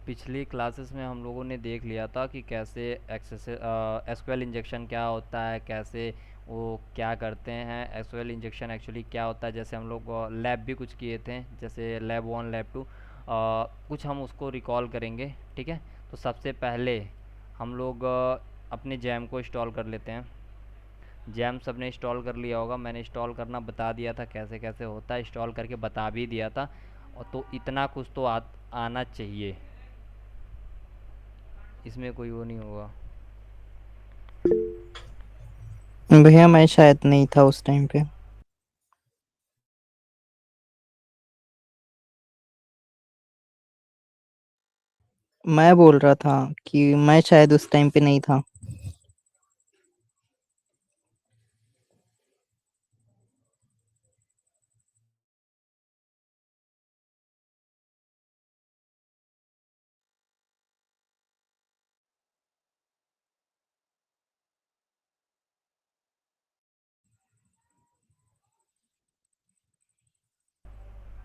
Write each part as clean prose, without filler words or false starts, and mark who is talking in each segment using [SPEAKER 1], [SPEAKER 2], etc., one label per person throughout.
[SPEAKER 1] पिछली क्लासेस में हम लोगों ने देख लिया था कि कैसे एक्सेस एसक्यूएल इंजेक्शन क्या होता है, कैसे वो क्या करते हैं। एसक्यूएल इंजेक्शन एक्चुअली क्या होता है, जैसे हम लोग लैब भी कुछ किए थे, जैसे लैब वन लैब टू, कुछ हम उसको रिकॉल करेंगे। ठीक है, तो सबसे पहले हम लोग अपने जैम को इंस्टॉल कर लेते हैं। जैम सबने इंस्टॉल कर लिया होगा, मैंने इंस्टॉल करना बता दिया था कैसे कैसे होता है, इंस्टॉल करके बता भी दिया था। और तो इतना कुछ तो आना चाहिए, इसमें कोई वो नहीं होगा।
[SPEAKER 2] भैया मैं शायद नहीं था उस टाइम पे। मैं बोल रहा था कि मैं शायद उस टाइम पे नहीं था।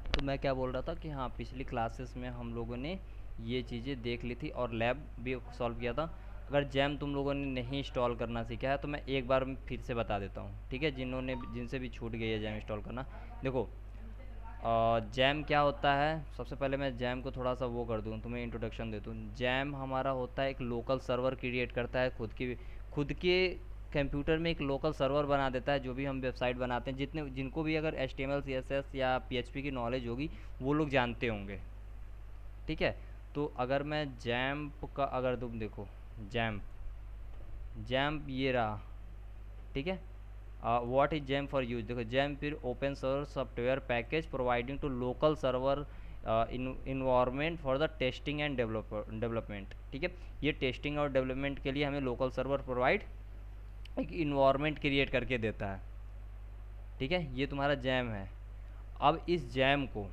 [SPEAKER 1] तो मैं क्या बोल रहा था कि हाँ, पिछली क्लासेस में हम लोगों ने ये चीज़ें देख ली थी और लैब भी सॉल्व किया था। अगर जैम तुम लोगों ने नहीं इंस्टॉल करना सीखा है तो मैं एक बार फिर से बता देता हूँ, ठीक है, जिनसे भी छूट गई है जैम इंस्टॉल करना। देखो, जैम क्या होता है, सबसे पहले मैं जैम को थोड़ा सा वो कर दूँ, तुम्हें इंट्रोडक्शन दे दूँ। जैम हमारा होता है एक लोकल सर्वर क्रिएट करता है, खुद के कंप्यूटर में एक लोकल सर्वर बना देता है। जो भी हम वेबसाइट बनाते हैं, जितने जिनको भी अगर H T M L C S S या पी एच पी की नॉलेज होगी, वो लोग जानते होंगे। ठीक है, तो अगर मैं जैम्प का, अगर तुम देखो, जैम्प जैम्प ये रहा। ठीक है, what is XAMPP for use, देखो, जैम फिर open source software package providing to local server environment for the testing and development. ठीक है, ये टेस्टिंग और डेवलपमेंट के लिए हमें लोकल सर्वर प्रोवाइड, एक इन्वायरमेंट क्रिएट करके देता है। ठीक है, ये तुम्हारा जैम है। अब इस जैम को,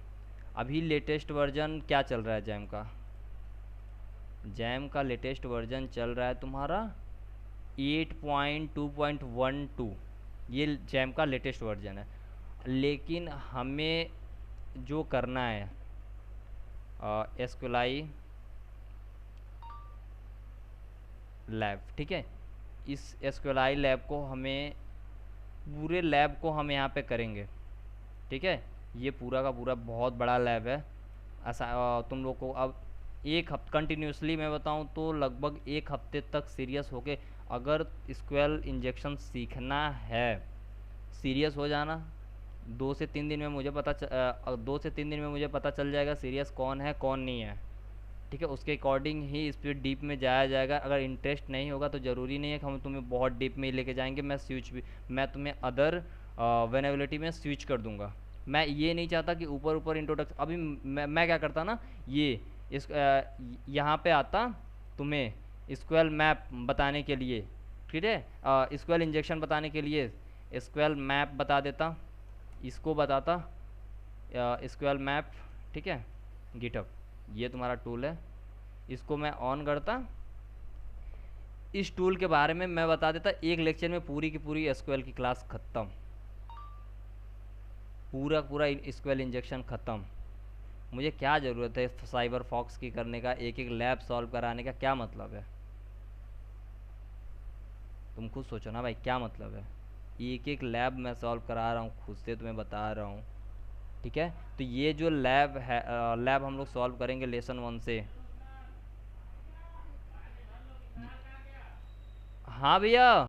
[SPEAKER 1] अभी लेटेस्ट वर्जन क्या चल रहा है जैम का, जैम का लेटेस्ट वर्जन चल रहा है तुम्हारा 8.2.12। ये जैम का लेटेस्ट वर्जन है। लेकिन हमें जो करना है, एसक्यूएल लैब, ठीक है, इस एसक्यूएल लैब को हमें, पूरे लैब को हम यहाँ पे करेंगे। ठीक है, ये पूरा का पूरा बहुत बड़ा लैब है। ऐसा तुम लोग को अब एक हफ्ते कंटिन्यूसली मैं बताऊं तो लगभग एक हफ्ते तक सीरियस होके, अगर स्क्वेल इंजेक्शन सीखना है, सीरियस हो जाना। 2 से 3 दिन में मुझे 2 से 3 दिन में मुझे पता चल जाएगा सीरियस कौन है कौन नहीं है। ठीक है, उसके अकॉर्डिंग ही इस पर डीप में जाया जाएगा। अगर इंटरेस्ट नहीं होगा तो ज़रूरी नहीं है कि हम तुम्हें बहुत डीप में ही लेके जाएंगे। मैं तुम्हें अदर वेनेबिलिटी में स्विच कर दूंगा। मैं ये नहीं चाहता कि ऊपर ऊपर इंट्रोडक्शन, अभी मैं क्या करता ना, ये इस यहाँ पे आता तुम्हें स्क्वेल मैप बताने के लिए। ठीक है, स्क्वेल इंजेक्शन बताने के लिए स्क्वेल मैप बता देता, इसको बताता स्क्वेल मैप। ठीक है, गिटअप, ये तुम्हारा टूल है, इसको मैं ऑन करता, इस टूल के बारे में मैं बता देता, एक लेक्चर में पूरी की पूरी एसक्यूएल की क्लास ख़त्म, पूरा पूरा एसक्यूएल इंजेक्शन ख़त्म। मुझे क्या ज़रूरत है साइबर फॉक्स की करने का, एक एक लैब सॉल्व कराने का क्या मतलब है? तुम खुद सोचो ना भाई, क्या मतलब है? एक एक लैब मैं सॉल्व करा रहा हूँ, खुद से तुम्हें बता रहा हूँ। ठीक है, तो ये जो लैब है, लैब हम लोग सॉल्व करेंगे लेसन वन से। हाँ भैया।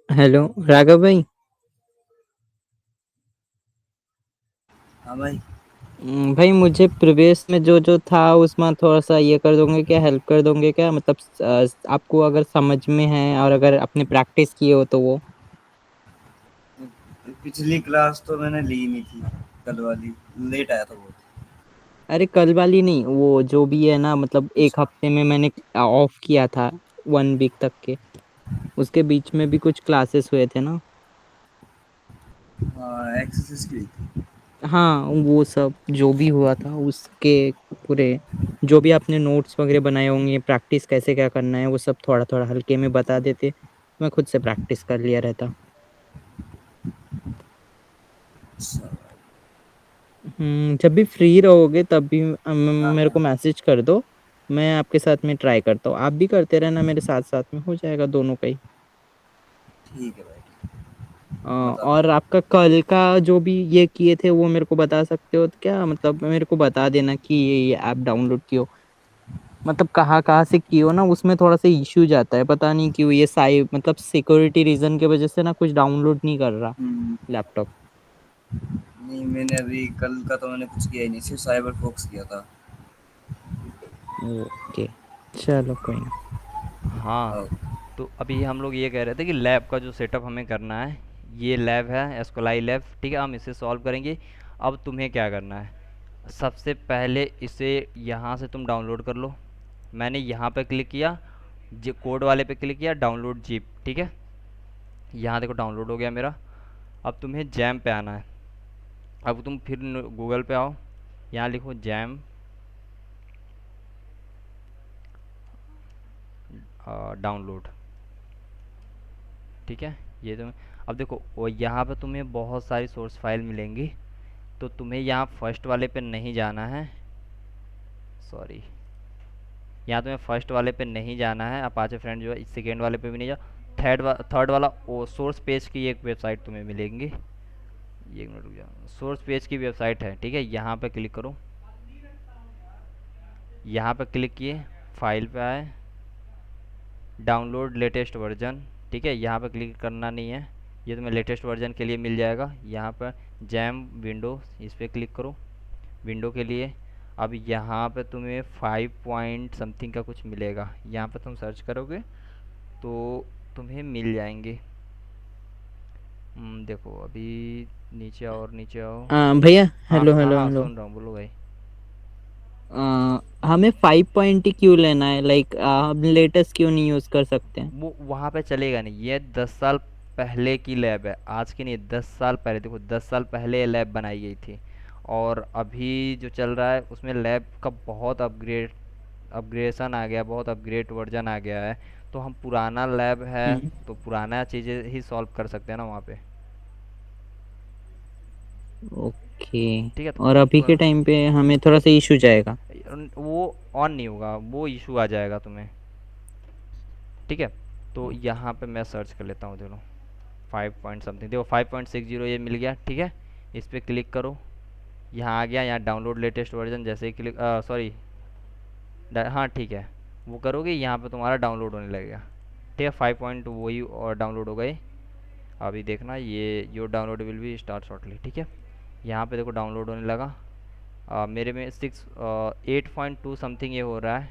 [SPEAKER 2] हेलो राघव भाई।
[SPEAKER 3] हाँ भाई।
[SPEAKER 2] भाई मुझे प्रवेश में जो जो था उसमें थोड़ा सा ये कर दोगे क्या, हेल्प कर दोगे क्या, मतलब आपको अगर समझ में है और अगर आपने प्रैक्टिस की हो तो वो।
[SPEAKER 3] पिछली क्लास तो मैंने ली नहीं थी, कल वाली। लेट आया था बहुत।
[SPEAKER 2] अरे कल वाली नहीं, वो जो भी है ना, मतलब एक
[SPEAKER 3] अच्छा।
[SPEAKER 2] हफ्ते में मैंने ऑफ किया था, 1 वीक तक के, उसके बीच में भी कुछ क्लासेस हुए थे ना।
[SPEAKER 3] हाँ, एक्सरसाइज की थी।
[SPEAKER 2] हाँ, वो सब जो भी हुआ था उसके पूरे जो भी आपने नोट्स वगैरह बनाए होंगे, प्रैक्टिस कैसे क्या करना है, वो सब थोड़ा-थोड़ा हल्के में बता देते, मैं खुद से प्रैक्टिस कर लिया रहता।
[SPEAKER 3] अच्छा।
[SPEAKER 2] जब भी फ्री रहोगे तब भी
[SPEAKER 3] हाँ
[SPEAKER 2] मेरे
[SPEAKER 3] हाँ,
[SPEAKER 2] को मैसेज कर दो, मैं आपके साथ में ट्राई करता हूँ। आप भी करते रहना मेरे साथ-साथ में, हो जाएगा दोनों का ही।
[SPEAKER 3] ठीक है भाई, बता
[SPEAKER 2] और
[SPEAKER 3] दूंगा।
[SPEAKER 2] आपका कल का जो भी ये किए थे वो मेरे को बता सकते हो तो क्या, मतलब मेरे को बता देना कि ये ऐप डाउनलोड किए हो, मतलब कहाँ-कहाँ से किए हो ना, उसमें थोड़ा-सा इश्यू जाता है, पता नहीं क्यों ये मतलब सिक्योरिटी रीज़न की वजह से ना कुछ डाउनलोड नहीं कर रहा
[SPEAKER 3] हम्म।
[SPEAKER 2] लैपटॉप।
[SPEAKER 3] नहीं, मैंने अभी कल का तो मैंने कुछ किया ही नहीं, सिर्फ साइबर फोक्स किया था।
[SPEAKER 2] ओके, चलो कोई ना।
[SPEAKER 1] हाँ,
[SPEAKER 3] और
[SPEAKER 1] तो अभी हम लोग ये कह रहे थे कि लैब का जो सेटअप हमें करना है, ये लैब है एस्कोलाई लैब, ठीक है, हम इसे सॉल्व करेंगे। अब तुम्हें क्या करना है, सबसे पहले इसे यहाँ से तुम डाउनलोड कर लो। मैंने यहाँ पे क्लिक किया, जो कोड वाले पे क्लिक किया, डाउनलोड जिप, ठीक है। यहाँ देखो डाउनलोड हो गया मेरा। अब तुम्हें जैम पे आना है। अब तुम फिर गूगल पे आओ, यहाँ लिखो जैम डाउनलोड, ठीक है। ये तुम्हें अब देखो वो यहाँ पे तुम्हें बहुत सारी सोर्स फाइल मिलेंगी, तो तुम्हें यहाँ फर्स्ट वाले पे नहीं जाना है, सॉरी, यहाँ तुम्हें फर्स्ट वाले पे नहीं जाना है, अपाचे फ्रेंड जो है, सेकेंड वाले पे भी नहीं जा, थर्ड वाला वो सोर्स पेज की एक वेबसाइट तुम्हें मिलेंगी। ये एक मिनट रुक जाओ, सोर्स पेज की वेबसाइट है, ठीक है, यहाँ पे क्लिक करो। यहाँ पे क्लिक किए, फाइल पे आए, डाउनलोड लेटेस्ट वर्जन, ठीक है, यहाँ पे क्लिक करना नहीं है, ये तुम्हें लेटेस्ट वर्जन के लिए मिल जाएगा। यहाँ पर जैम विंडो, इस पर क्लिक करो विंडो के लिए। अब यहाँ पे तुम्हें 5 पॉइंट समथिंग का कुछ मिलेगा, यहाँ पे तुम सर्च करोगे तो तुम्हें मिल जाएंगे। देखो अभी नीचे आओ और नीचे आओ।
[SPEAKER 2] भैया,
[SPEAKER 1] हाँ
[SPEAKER 2] हेलो
[SPEAKER 1] हाँ
[SPEAKER 2] हेलो
[SPEAKER 1] हाँ,
[SPEAKER 2] हेलो।
[SPEAKER 1] सुन रहा हूँ, बोलो भाई।
[SPEAKER 2] हमें 5 पॉइंट ही क्यों लेना है, लाइक हम लेटेस्ट क्यों नहीं यूज़ कर सकते हैं?
[SPEAKER 1] वो वहाँ पे चलेगा नहीं, ये 10 साल पहले की लैब है, आज की नहीं, 10 साल पहले। देखो 10 साल पहले ये लैब बनाई गई थी, और अभी जो चल रहा है उसमें लैब का बहुत अपग्रेडेशन आ गया, बहुत अपग्रेड वर्जन आ गया है। तो हम पुराना लैब है,
[SPEAKER 2] हम्म,
[SPEAKER 1] तो पुराना चीज़ें ही सॉल्व कर सकते हैं ना वहाँ पे,
[SPEAKER 2] ओके।
[SPEAKER 1] ठीक है।
[SPEAKER 2] और अभी के टाइम पे हमें थोड़ा सा इशू जाएगा।
[SPEAKER 1] वो ऑन नहीं होगा, वो इशू आ जाएगा तुम्हें, ठीक है। तो यहाँ पे मैं सर्च कर लेता हूँ, देखो 5 पॉइंट समथिंग, देखो 5.60 ये मिल गया, ठीक है। इस पर क्लिक करो, यहाँ आ गया, यहाँ डाउनलोड लेटेस्ट वर्जन, जैसे ही क्लिक, सॉरी, हाँ ठीक है, वो करोगे यहाँ पे तुम्हारा डाउनलोड होने लगेगा, ठीक है। 5 पॉइंट वही और डाउनलोड हो गए। अभी देखना, ये your download will be start shortly, ठीक है। यहाँ पे देखो डाउनलोड होने लगा। मेरे में 8.2 समथिंग ये हो रहा है।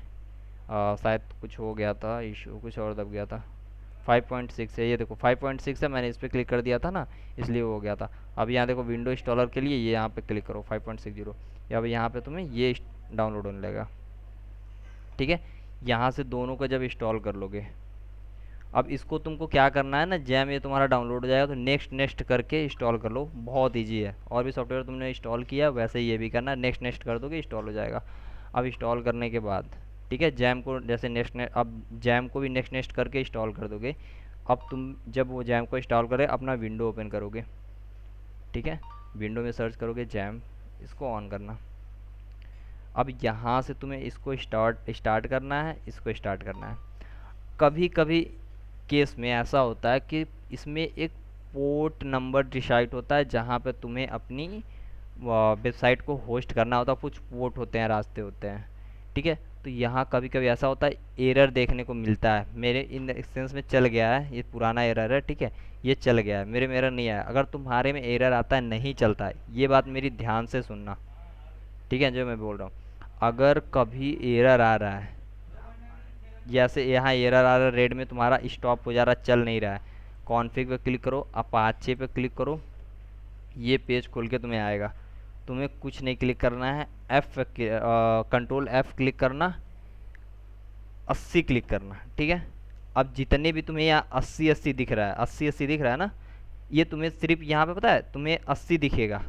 [SPEAKER 1] शायद कुछ हो गया था इशू, कुछ और दब गया था। 5.6 है, ये देखो 5.6 है, मैंने इस पर क्लिक कर दिया था ना, इसलिए वो हो गया था। अब यहाँ देखो विंडो इंस्टॉलर के लिए ये यहाँ पे क्लिक करो 5.60, या अब यहाँ पे तुम्हें ये डाउनलोड होने लगेगा, ठीक है। यहाँ से दोनों को जब इंस्टॉल कर लोगे, अब इसको तुमको क्या करना है ना, जैम ये तुम्हारा डाउनलोड हो जाएगा तो नेक्स्ट नेक्स्ट करके इंस्टॉल कर लो, बहुत ईजी है। और भी सॉफ्टवेयर तुमने इंस्टॉल किया वैसे ही ये भी करना है, नेक्स्ट नेक्स्ट कर दोगे इंस्टॉल हो जाएगा। अब इंस्टॉल करने के बाद, ठीक है, जैम को जैसे नेक्स्ट नेक्स्ट, अब जैम को भी नेक्स्ट नेक्स्ट करके इंस्टॉल कर दोगे। अब तुम जब वो जैम को इंस्टॉल करे, अपना विंडो ओपन करोगे, ठीक है, विंडो में सर्च करोगे जैम, इसको ऑन करना। अब यहाँ से तुम्हें इसको स्टार्ट करना है, इसको स्टार्ट करना है। कभी कभी केस में ऐसा होता है कि इसमें एक पोर्ट नंबर डिसाइड होता है, जहाँ पे तुम्हें अपनी वेबसाइट को होस्ट करना होता है, कुछ पोर्ट होते हैं, रास्ते होते हैं, ठीक है। तो यहाँ कभी कभी ऐसा होता है, एरर देखने को मिलता है। मेरे इन एक्सटेंस में चल गया है, ये पुराना एरर है, ठीक है, ये चल गया है, मेरे में एरर नहीं आया। अगर तुम्हारे में एरर आता है, नहीं चलता है, ये बात मेरी ध्यान से सुनना, ठीक है, जो मैं बोल रहा हूँ। अगर कभी एरर आ रहा है, जैसे यहाँ एरर आ रहा है, रेड में तुम्हारा स्टॉप हो जा रहा है, चल नहीं रहा है, कॉन्फ़िग पे क्लिक करो, अपाचे पे क्लिक करो, ये पेज खोल के तुम्हें आएगा। तुम्हें कुछ नहीं क्लिक करना है, कंट्रोल एफ क्लिक करना, 80 क्लिक करना, ठीक है। अब जितने भी तुम्हें यहाँ 80 दिख रहा है, 80 दिख रहा है ना, ये तुम्हें सिर्फ यहाँ पे पता है तुम्हें 80 दिखेगा,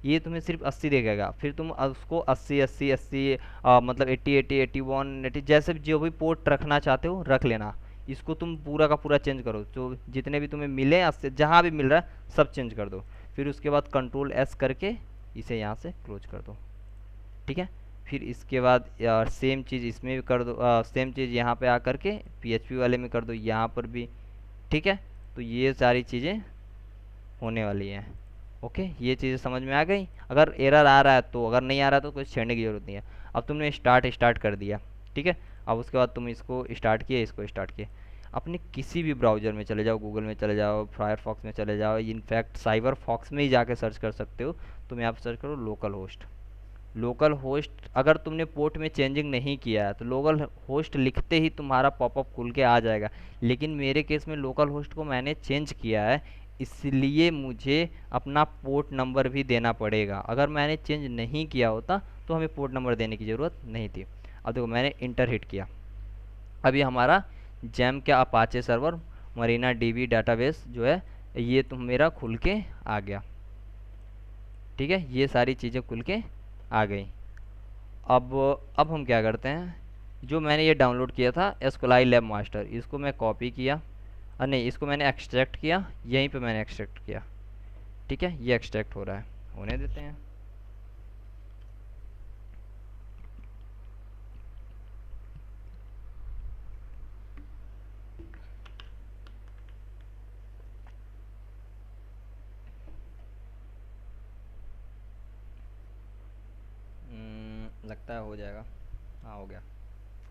[SPEAKER 1] ये तुम्हें सिर्फ 80 देगा। फिर तुम उसको 80 80 80 मतलब 80 80 81 80 जैसे भी जो भी पोर्ट रखना चाहते हो रख लेना। इसको तुम पूरा का पूरा चेंज करो, जो जितने भी तुम्हें मिले उससे जहाँ भी मिल रहा है सब चेंज कर दो। फिर उसके बाद कंट्रोल एस करके इसे यहाँ से क्लोज कर दो, ठीक है। फिर इसके बाद यार सेम चीज़ इसमें भी कर दो, सेम चीज़ यहाँ पे आ करके पीएचपी वाले में कर दो, यहाँ पर भी, ठीक है। तो ये सारी चीज़ें होने वाली हैं। ओके, ये चीज़ें समझ में आ गई। अगर एरर आ रहा है तो, अगर नहीं आ रहा तो कुछ छेड़ने की ज़रूरत नहीं है। अब तुमने स्टार्ट कर दिया, ठीक है। अब उसके बाद तुम इसको स्टार्ट किए, इसको स्टार्ट किए, अपने किसी भी ब्राउज़र में चले जाओ, गूगल में चले जाओ, फायरफॉक्स में चले जाओ, इनफैक्ट साइबर फॉक्स में ही जाके सर्च कर सकते हो। तुम यहाँ पर सर्च करो लोकल होस्ट। लोकल होस्ट अगर तुमने पोर्ट में चेंजिंग नहीं किया है तो लोकल होस्ट लिखते ही तुम्हारा पॉपअप खुल के आ जाएगा। लेकिन मेरे केस में लोकल होस्ट को मैंने चेंज किया है, इसलिए मुझे अपना पोर्ट नंबर भी देना पड़ेगा। अगर मैंने चेंज नहीं किया होता तो हमें पोर्ट नंबर देने की ज़रूरत नहीं थी। अब देखो मैंने इंटर हिट किया, अभी हमारा जैम क्या Apache server Marina dB database जो है ये तुम मेरा खुल के आ गया, ठीक है। ये सारी चीज़ें खुल के आ गई। अब हम क्या करते हैं, जो मैंने ये डाउनलोड किया था एसक्यूएल लैब मास्टर, इसको मैं कॉपी किया, नहीं इसको मैंने एक्सट्रैक्ट किया, यहीं पे मैंने एक्सट्रैक्ट किया, ठीक है। ये एक्सट्रैक्ट हो रहा है, होने देते हैं। लगता है हो जाएगा, हाँ हो गया।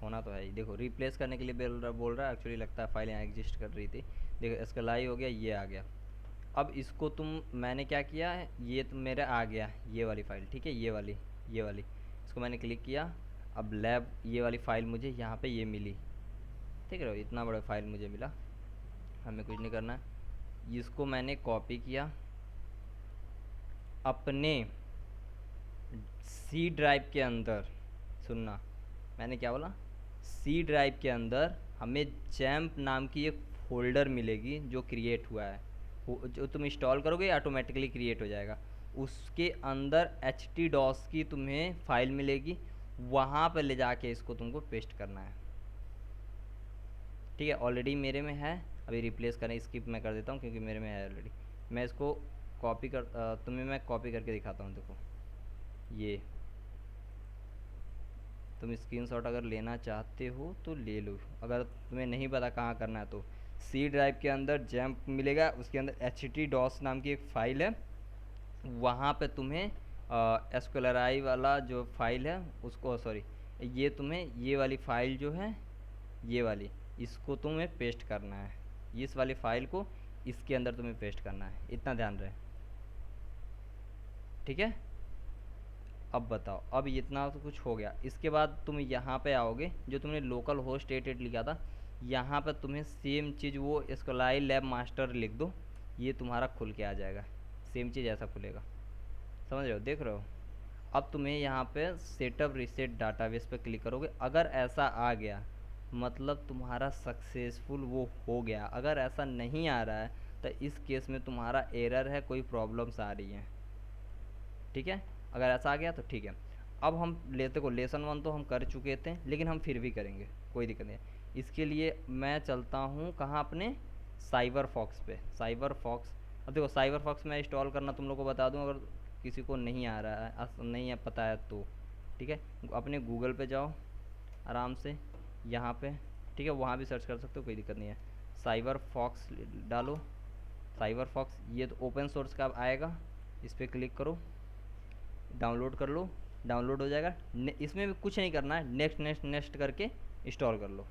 [SPEAKER 1] होना तो है ही, देखो रिप्लेस करने के लिए बोल रहा है, एक्चुअली लगता है फाइल यहाँ एग्जिस्ट कर रही थी। देखो इसका लाई हो गया, ये आ गया। अब इसको मैंने क्या किया है, ये मेरा आ गया ये वाली फाइल, ठीक है। ये वाली इसको मैंने क्लिक किया। अब लैब ये वाली फाइल मुझे यहाँ पे ये मिली, ठीक है। इतना बड़ा फाइल मुझे मिला, हमें कुछ नहीं करना है। इसको मैंने कॉपी किया अपने सी ड्राइव के अंदर, सुनना मैंने क्या बोला, सी ड्राइव के अंदर हमें जैम्प नाम की एक फोल्डर मिलेगी जो क्रिएट हुआ है, जो तुम इंस्टॉल करोगे ऑटोमेटिकली क्रिएट हो जाएगा। उसके अंदर एच टी डॉस की तुम्हें फाइल मिलेगी, वहाँ पर ले जाके इसको तुमको पेस्ट करना है, ठीक है। ऑलरेडी मेरे में है, अभी रिप्लेस करने स्किप मैं कर देता हूँ क्योंकि मेरे में है ऑलरेडी। मैं इसको कॉपी कर तुम्हें मैं कॉपी करके दिखाता हूँ। देखो ये तुम स्क्रीनशॉट अगर लेना चाहते हो तो ले लो, अगर तुम्हें नहीं पता कहाँ करना है तो सी ड्राइव के अंदर जैम्प मिलेगा, उसके अंदर एच टी डॉस नाम की एक फ़ाइल है, वहाँ पे तुम्हें एसक्यूएल वाला जो फाइल है उसको, सॉरी ये तुम्हें ये वाली फ़ाइल जो है ये वाली, इसको तुम्हें पेस्ट करना है। इस वाली फ़ाइल को इसके अंदर तुम्हें पेस्ट करना है, इतना ध्यान रहे, ठीक है। अब बताओ, अब इतना तो कुछ हो गया। इसके बाद तुम यहाँ पे आओगे, जो तुमने लोकल होस्ट 88 लिखा था, यहाँ पर तुम्हें सेम चीज़ वो एसक्यूएल लैब मास्टर लिख दो, ये तुम्हारा खुल के आ जाएगा। सेम चीज़ ऐसा खुलेगा, समझ रहे हो, देख रहे हो। अब तुम्हें यहाँ पे सेटअप रिसेट डाटाबेस पे क्लिक करोगे, अगर ऐसा आ गया मतलब तुम्हारा सक्सेसफुल वो हो गया। अगर ऐसा नहीं आ रहा है तो इस केस में तुम्हारा एरर है, कोई प्रॉब्लम्स आ रही हैं, ठीक है। अगर ऐसा आ गया तो ठीक है। अब हम लेते को लेसन 1 तो हम कर चुके थे, लेकिन हम फिर भी करेंगे, कोई दिक्कत नहीं है। इसके लिए मैं चलता हूँ कहाँ, अपने साइबर फॉक्स पे। साइबर फॉक्स, अब देखो साइबर फॉक्स मैं इंस्टॉल करना तुम लोग को बता दूँ, अगर किसी को नहीं आ रहा है, नहीं है पता है तो, ठीक है। अपने गूगल पे जाओ आराम से, यहाँ पे, ठीक है, वहाँ भी सर्च कर सकते हो, कोई दिक्कत नहीं है। साइबर फॉक्स डालो, साइबर फॉक्स, ये तो ओपन सोर्स का आएगा, इस पर क्लिक करो, डाउनलोड कर लो, डाउनलोड हो जाएगा। इसमें भी कुछ नहीं करना है, नेक्स्ट नेक्स्ट नेक्स्ट करके इंस्टॉल कर लो,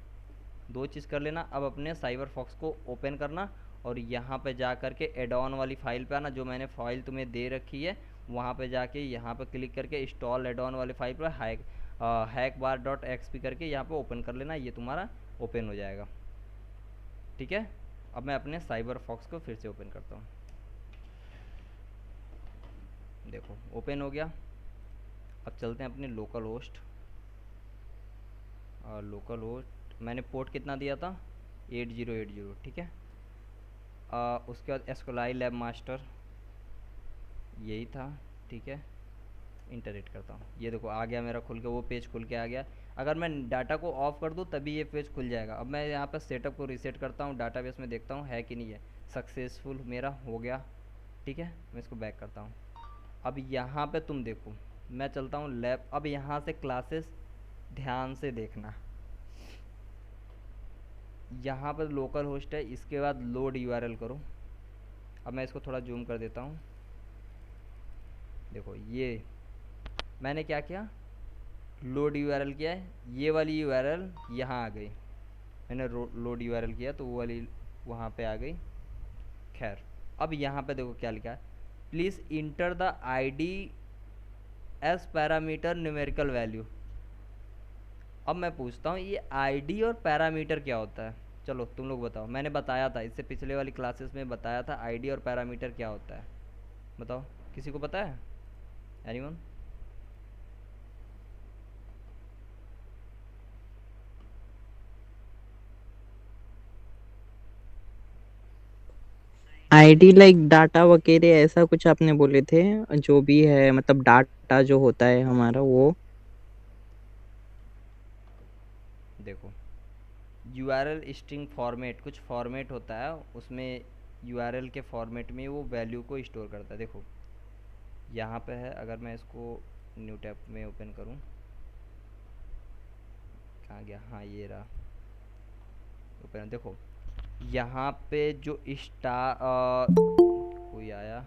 [SPEAKER 1] दो चीज़ कर लेना। अब अपने साइबर फॉक्स को ओपन करना और यहाँ पे जा कर के एड ऑन वाली फ़ाइल पे आना, जो मैंने फ़ाइल तुम्हें दे रखी है, वहाँ पे जाके यहाँ पे क्लिक करके इंस्टॉल एड ऑन वाली फाइल पर hackbar.xp करके यहाँ पे ओपन कर लेना, ये तुम्हारा ओपन हो जाएगा, ठीक है। अब मैं अपने साइबर फॉक्स को फिर से ओपन करता हूँ, देखो ओपन हो गया। अब चलते हैं अपने लोकल होस्ट, और लोकल होस्ट मैंने पोर्ट कितना दिया था, 8080, ठीक है। उसके बाद एसक्यूएल लैब मास्टर यही था, ठीक है, इंटरेक्ट करता हूँ, ये देखो आ गया मेरा खुल के, वो पेज खुल के आ गया। अगर मैं डाटा को ऑफ कर दूँ तभी ये पेज खुल जाएगा। अब मैं यहाँ पर सेटअप को रीसेट करता हूँ, डाटाबेस में देखता हूँ है कि नहीं है, सक्सेसफुल मेरा हो गया। ठीक है, मैं इसको बैक करता हूँ। अब यहाँ पे तुम देखो, मैं चलता हूँ लैब। अब यहाँ से क्लासेस ध्यान से देखना, यहाँ पर लोकल होस्ट है, इसके बाद लोड यूआरएल करो। अब मैं इसको थोड़ा जूम कर देता हूँ। देखो ये मैंने क्या किया, लोड यूआरएल किया है, ये वाली यूआरएल यहाँ आ गई। मैंने लोड यूआरएल किया तो वो वाली वहाँ पे आ गई। खैर, अब यहाँ पे देखो क्या लिखा है, please enter the ID as parameter numerical value. अब मैं पूछता हूँ ये आईडी और पैरामीटर क्या होता है? चलो तुम लोग बताओ, मैंने बताया था इससे पिछले वाली क्लासेस में बताया था आईडी और पैरामीटर क्या होता है। बताओ, किसी को पता है? एनीवन?
[SPEAKER 2] आईडी लाइक डाटा वगैरह ऐसा कुछ आपने बोले थे, जो भी है मतलब डाटा जो होता है हमारा वो।
[SPEAKER 1] देखो यूआरएल स्ट्रिंग फॉर्मेट, कुछ फॉर्मेट होता है उसमें, यूआरएल के फॉर्मेट में वो वैल्यू को स्टोर करता है। देखो यहाँ पे है, अगर मैं इसको न्यू टैब में ओपन करूँ, कहाँ गया, हाँ ये रहा ओपन। देखो यहाँ पे जो कोई आया,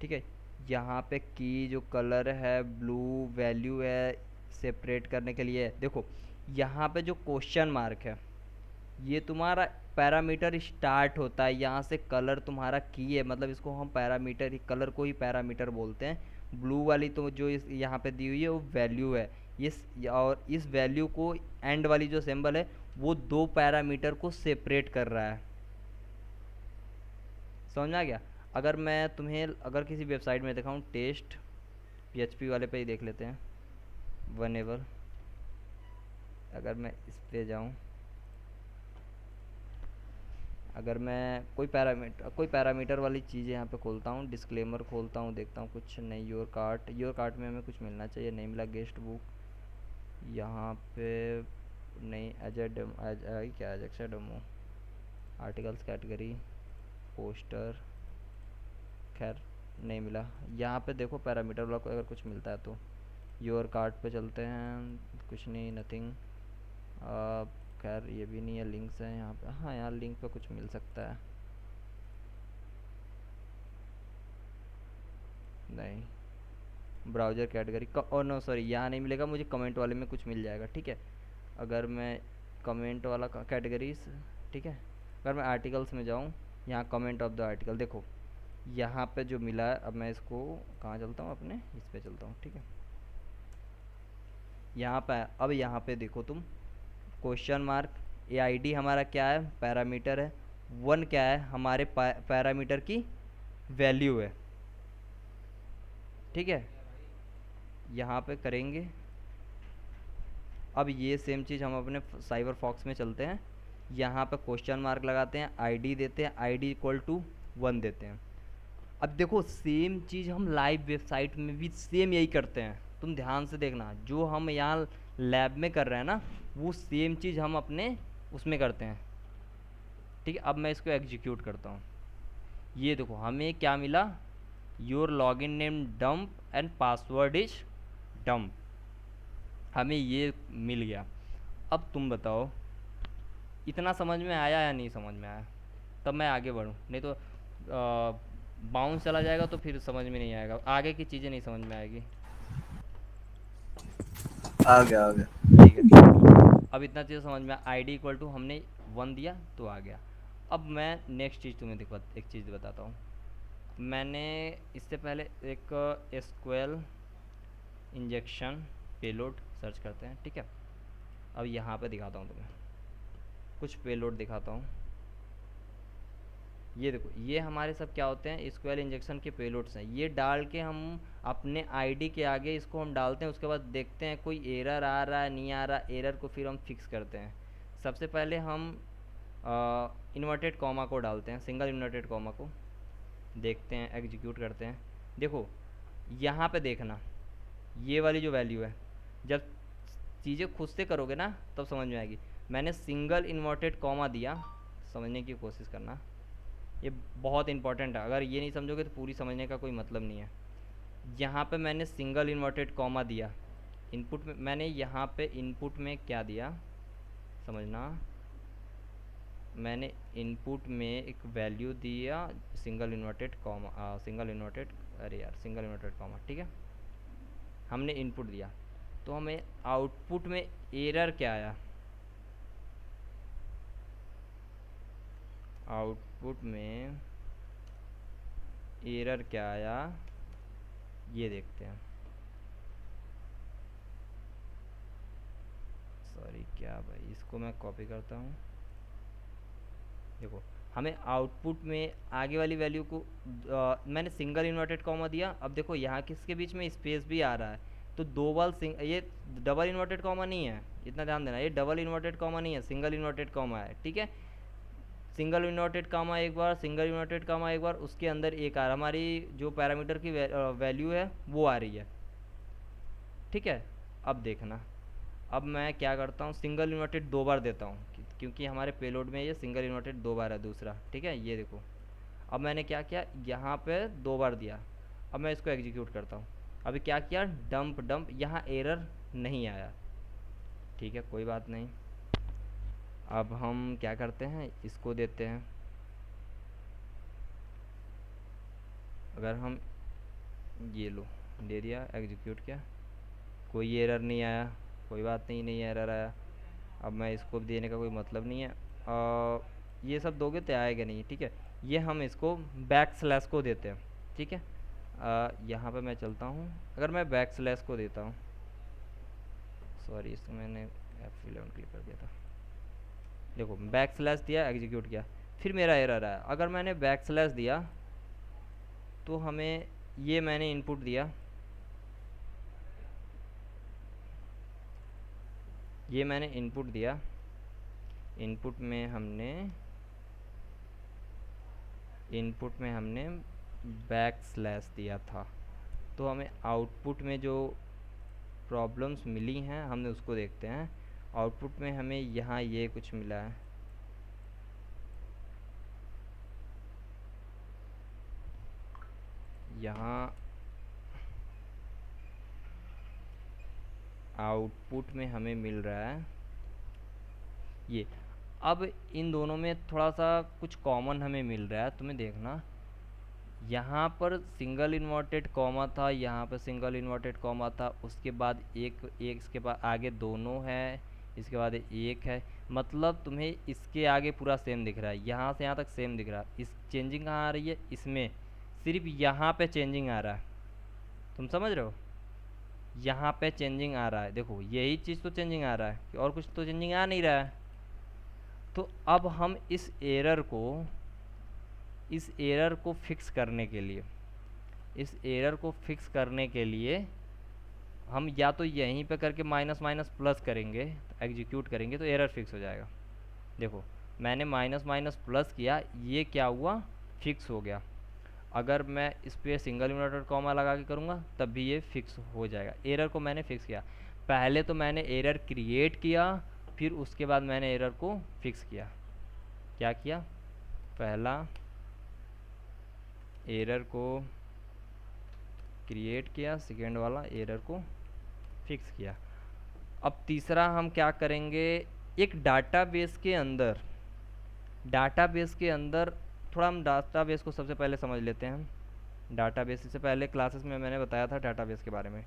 [SPEAKER 1] ठीक है, यहाँ पे की जो कलर है ब्लू, वैल्यू है सेपरेट करने के लिए। देखो यहाँ पे जो क्वेश्चन मार्क है ये तुम्हारा पैरामीटर स्टार्ट होता है, यहाँ से कलर तुम्हारा की है, मतलब इसको हम पैरामीटर ही, कलर को ही पैरामीटर बोलते हैं। ब्लू वाली तो जो इस यहाँ पे दी हुई है वो वैल्यू है। और इस वैल्यू को एंड वाली जो सिंबल है वो दो पैरामीटर को सेपरेट कर रहा है। समझ में आ गया? अगर मैं तुम्हें अगर किसी वेबसाइट में दिखाऊं, टेस्ट PHP वाले पे ही देख लेते हैं, वनेवर। अगर मैं इस पे जाऊं, अगर मैं कोई पैरामीटर वाली चीज़ें यहाँ पे खोलता हूँ, डिस्क्लेमर खोलता हूँ, देखता हूँ कुछ नहीं, योर कार्ट में हमें कुछ मिलना चाहिए, नहीं मिला। गेस्ट बुक यहाँ पे नहीं, क्या as demo, articles category, poster, खैर नहीं मिला। यहाँ पे देखो पैरामीटर वाला को अगर कुछ मिलता है तो योर कार्ट पे चलते हैं, कुछ नहीं, नथिंग। खैर ये भी नहीं है, लिंक्स हैं यहाँ पे, हाँ यहाँ लिंक पे कुछ मिल सकता है, नहीं। ब्राउज़र कैटेगरी और नो सॉरी, यहाँ नहीं मिलेगा मुझे, कमेंट वाले में कुछ मिल जाएगा। ठीक है, अगर मैं कमेंट वाला कैटेगरीज, ठीक है, अगर मैं आर्टिकल्स में जाऊँ, यहाँ कमेंट ऑफ द आर्टिकल, देखो यहाँ पे जो मिला है। अब मैं इसको कहाँ चलता हूँ, अपने इस पे चलता हूँ। ठीक है, यहाँ पे अब यहाँ पे देखो तुम, क्वेश्चन मार्क, ए आईडी हमारा क्या है, पैरामीटर है, वन क्या है, हमारे पैरामीटर की वैल्यू है। ठीक है, यहाँ पे करेंगे। अब ये सेम चीज़ हम अपने साइबर फॉक्स में चलते हैं, यहाँ पे क्वेश्चन मार्क लगाते हैं, आईडी देते हैं, आईडी इक्वल टू 1 देते हैं। अब देखो सेम चीज़ हम लाइव वेबसाइट में भी सेम यही करते हैं, तुम ध्यान से देखना, जो हम यहाँ लैब में कर रहे हैं ना वो सेम चीज़ हम अपने उसमें करते हैं। ठीक है, अब मैं इसको एग्जीक्यूट करता हूँ। ये देखो हमें क्या मिला, your login name dump and password is dump, हमें ये मिल गया। अब तुम बताओ इतना समझ में आया या नहीं समझ में आया? तब मैं आगे बढ़ूँ, नहीं तो बाउंस चला जाएगा तो फिर समझ में नहीं आएगा, आगे की चीज़ें नहीं समझ में आएगी।
[SPEAKER 3] आ गया आ गया।
[SPEAKER 1] ठीक है, अब इतना चीज़ समझ में, आईडी इक्वल टू हमने 1 दिया तो आ गया। अब मैं नेक्स्ट चीज़ तुम्हें देखो, एक चीज़ बताता हूँ। मैंने इससे पहले एक एसक्यूएल इंजेक्शन पेलोड सर्च करते हैं। ठीक है, अब यहाँ पे दिखाता हूँ तुम्हें, कुछ पेलोड दिखाता हूँ। ये देखो, ये हमारे सब क्या होते हैं, एसक्यूएल इंजेक्शन के पेलोड्स हैं। ये डाल के हम अपने आईडी के आगे इसको हम डालते हैं, उसके बाद देखते हैं कोई एरर आ रहा है नहीं आ रहा, एरर को फिर हम फिक्स करते हैं। सबसे पहले हम इन्वर्टेड कॉमा को डालते हैं, सिंगल इन्वर्टेड कॉमा को। देखते हैं, एग्जीक्यूट करते हैं। देखो यहाँ पे देखना, ये वाली जो वैल्यू है, जब चीज़ें खुद से करोगे ना तब समझ में आएगी। मैंने सिंगल इन्वर्टेड कॉमा दिया, समझने की कोशिश करना, ये बहुत इंपॉर्टेंट है। अगर ये नहीं समझोगे तो पूरी समझने का कोई मतलब नहीं है। यहाँ पे मैंने सिंगल इन्वर्टेड कॉमा दिया, इनपुट में मैंने यहाँ पे इनपुट में क्या दिया समझना, मैंने इनपुट में एक वैल्यू दिया single inverted comma, single inverted, अरे यार सिंगल इन्वर्टेड कॉमा, ठीक है, हमने इनपुट दिया। तो हमें आउटपुट में एरर क्या आया, आउटपुट में एरर क्या आया ये देखते हैं। सॉरी क्या भाई, इसको मैं कॉपी करता हूँ। देखो हमें आउटपुट में आगे वाली वैल्यू को मैंने सिंगल इन्वर्टेड कॉमा दिया। अब देखो यहाँ किसके बीच में स्पेस भी आ रहा है, तो दो बार ये डबल इन्वर्टेड कॉमा नहीं है, इतना ध्यान देना, ये डबल इन्वर्टेड कॉमा नहीं है, सिंगल इन्वर्टेड कॉमा है, ठीक है। सिंगल इन्वर्टेड कामा एक बार, सिंगल इन्वर्टेड कामा एक बार, उसके अंदर एक आ रहा, हमारी जो पैरामीटर की वैल्यू है वो आ रही है, ठीक है। अब देखना, अब मैं क्या करता हूँ, सिंगल इन्वर्टेड दो बार देता हूँ क्योंकि हमारे पेलोड में ये सिंगल इन्वर्टेड दो बार है दूसरा, ठीक है। ये देखो अब मैंने क्या किया, यहाँ पे दो बार दिया। अब मैं इसको एग्जीक्यूट करता हूँ। अभी क्या किया, डंप डंप, यहाँ एरर नहीं आया, ठीक है, कोई बात नहीं। अब हम क्या करते हैं, इसको देते हैं। अगर हम ये लो दे दिया, एग्जीक्यूट किया, कोई एरर नहीं आया, कोई बात नहीं, नहीं एरर आया। अब मैं इसको देने का कोई मतलब नहीं है, ये सब दोगे तो आएगा नहीं, ठीक है। ये हम इसको बैक स्लैश को देते हैं, ठीक है। यहाँ पे मैं चलता हूँ, अगर मैं बैक स्लैश को देता हूँ, सॉरी इसको मैंने F11 क्लिक कर दिया था। देखो बैक स्लैश दिया, एग्जीक्यूट किया, फिर मेरा एरर आया। अगर मैंने बैक स्लैश दिया तो हमें, ये मैंने इनपुट दिया, ये मैंने इनपुट दिया, इनपुट में हमने बैक स्लैश दिया था। तो हमें आउटपुट में जो प्रॉब्लम्स मिली हैं हमने उसको देखते हैं। आउटपुट में हमें यहाँ ये कुछ मिला है, यहाँ आउटपुट में हमें मिल रहा है ये। अब इन दोनों में थोड़ा सा कुछ कॉमन हमें मिल रहा है, तुम्हें देखना, यहाँ पर सिंगल इन्वर्टेड कॉमा था, यहाँ पर सिंगल इन्वर्टेड कॉमा था, उसके बाद एक एक इसके बाद आगे दोनों है, इसके बाद एक है, मतलब तुम्हें इसके आगे पूरा सेम दिख रहा है, यहाँ से यहाँ तक सेम दिख रहा है। इस चेंजिंग कहाँ आ रही है, इसमें सिर्फ यहाँ पे चेंजिंग आ रहा है, तुम समझ रहे हो, यहाँ पे चेंजिंग आ रहा है। देखो यही चीज़ तो चेंजिंग आ रहा है कि और कुछ तो चेंजिंग आ नहीं रहा है। तो अब हम इस एरर को फिक्स करने के लिए, हम या तो यहीं पे करके माइनस माइनस प्लस करेंगे, एग्जीक्यूट करेंगे तो एरर फिक्स हो जाएगा। देखो मैंने माइनस माइनस प्लस किया, ये क्या हुआ, फिक्स हो गया। अगर मैं इस पर सिंगल इन्वर्टेड कॉमा लगा के करूँगा तब भी ये फिक्स हो जाएगा। एरर को मैंने फिक्स किया, पहले तो मैंने एरर क्रिएट किया, फिर उसके बाद मैंने एरर को फिक्स किया। क्या किया, पहला एरर को क्रिएट किया, सेकेंड वाला एरर को फिक्स किया। अब तीसरा हम क्या करेंगे, एक डाटाबेस के अंदर थोड़ा हम डाटाबेस को सबसे पहले समझ लेते हैं। डाटाबेस से पहले क्लासेस में मैंने बताया था डाटाबेस के बारे में।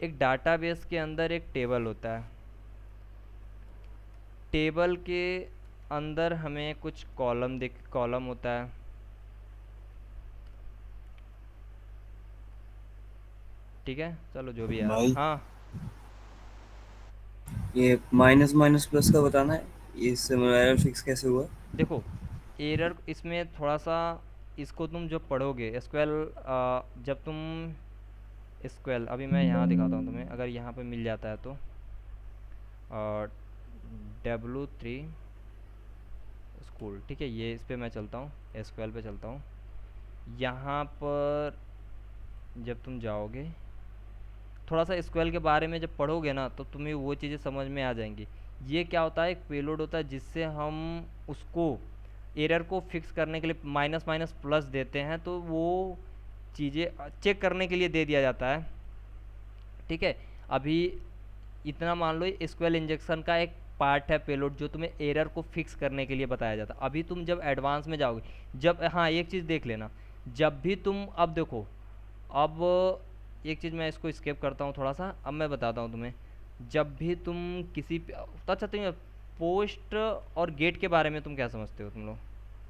[SPEAKER 1] एक डाटाबेस के अंदर एक टेबल होता है, टेबल के अंदर हमें कुछ कॉलम होता है, ठीक है, चलो जो भी है।
[SPEAKER 3] भाई
[SPEAKER 1] हाँ
[SPEAKER 3] ये माइनस माइनस प्लस का बताना है, ये इससे मेरा एरर फिक्स कैसे हुआ?
[SPEAKER 1] देखो एरर इसमें थोड़ा सा, इसको तुम जब पढ़ोगे एसक्यूएल, जब तुम एसक्यूएल, अभी मैं यहाँ दिखाता हूँ तुम्हें, अगर यहाँ पे मिल जाता है तो W3 स्कूल, ठीक है, ये इस पे मैं चलता हूँ, एसक्यूएल पे चलता हूँ। यहाँ पर जब तुम जाओगे, थोड़ा सा SQL के बारे में जब पढ़ोगे ना तो तुम्हें वो चीज़ें समझ में आ जाएंगी। ये क्या होता है, एक पेलोड होता है जिससे हम उसको एरर को फिक्स करने के लिए माइनस माइनस प्लस देते हैं, तो वो चीज़ें चेक करने के लिए दे दिया जाता है। ठीक है, अभी इतना मान लो SQL इंजेक्शन का एक पार्ट है पेलोड, जो तुम्हें एरर को फिक्स करने के लिए बताया जाता है। अभी तुम जब एडवांस में जाओगे, जब, हाँ एक चीज़ देख लेना, जब भी तुम, अब देखो, अब एक चीज़ मैं इसको स्किप करता हूँ थोड़ा सा, अब मैं बताता हूँ तुम्हें। जब भी तुम किसी तो अच्छा, तुम पोस्ट और गेट के बारे में तुम क्या समझते हो तुम लोग?